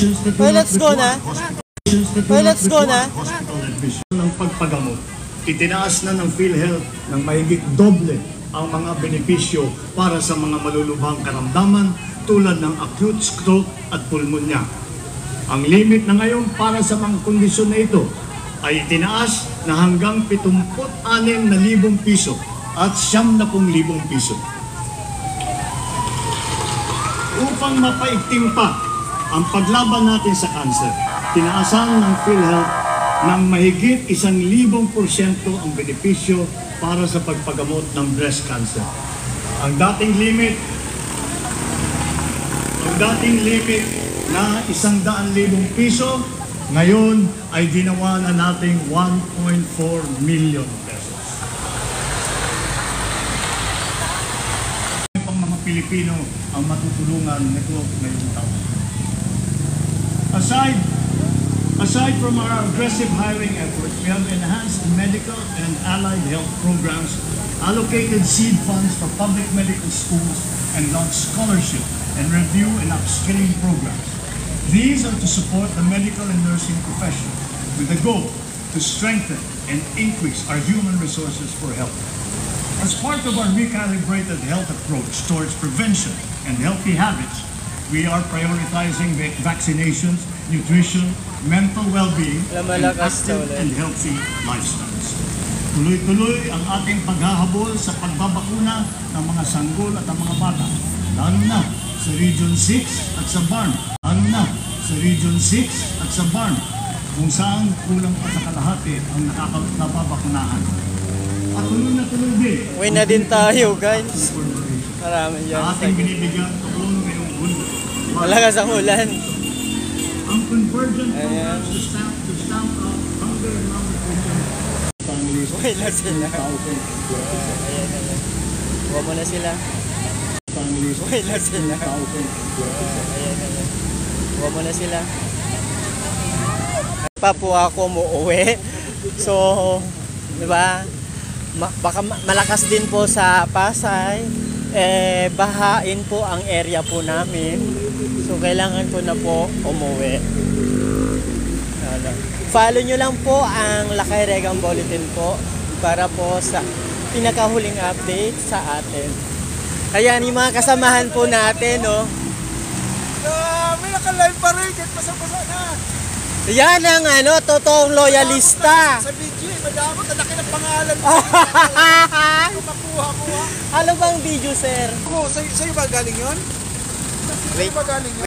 Well, let's go na. Well, let's go na. Ng pagpagamot, itinaas na ng PhilHealth ng mahigit doble ang mga benepisyo para sa mga malulubhang karamdaman tulad ng acute stroke at pulmonya. Ang limit na ngayon para sa mga kondisyon na ito ay itinaas na hanggang 76,000 piso at 70,000 piso. Upang mapaigting pa ang paglaban natin sa kanser, tinaasan ng PhilHealth ng mahigit 1,000% ang benepisyo para sa pagpagamot ng breast cancer. Ang dating limit na 100,000 piso, ngayon ay ginawa na nating 1.4 million pesos. Ang mga Pilipino ang matutulungan nito ngayong taon. Aside from our aggressive hiring efforts, we have enhanced medical and allied health programs, allocated seed funds for public medical schools, and launched scholarship and review and upskilling programs. These are to support the medical and nursing profession with the goal to strengthen and increase our human resources for health. As part of our recalibrated health approach towards prevention and healthy habits, we are prioritizing vaccinations, nutrition, mental well-being, and active and healthy lifestyles. Tuloy-tuloy ang ating paghahabol sa pagbabakuna ng mga sanggol at ang mga bata, lalo na sa Region 6 at sa Barn. Kung saan kulang pa sa kalahati ang nababakunahan. At tuloy na tuloy din. Uwi na din tayo, guys. Marami yan. Ating binibigyan tulong ngayong mundo. Malakas ang ulan. Ang convergent programs to stamp out hunger and malnutrition. Families. Uwi na sila. Ayan. Huwag mo na sila. Families. Uwi na sila. Ayan. Huwag mo na sila. Pa po ako umuwi. So, di ba? Baka malakas din po sa Pasay. Bahain po ang area po namin. So, kailangan ko na po umuwi. Follow nyo lang po ang Lakay Regang Bulletin po para po sa pinakahuling update sa atin. Ayan, yung mga kasamahan po natin, no? May naka-live pa rin, kahit pasa-pasa na. Yan ang totoong loyalista. Sa video, madamot, ang laki ng pangalan mo. Makuha. Ano bang video, sir? Sa'yo ba galing yun? Sa'yo ba galing yun?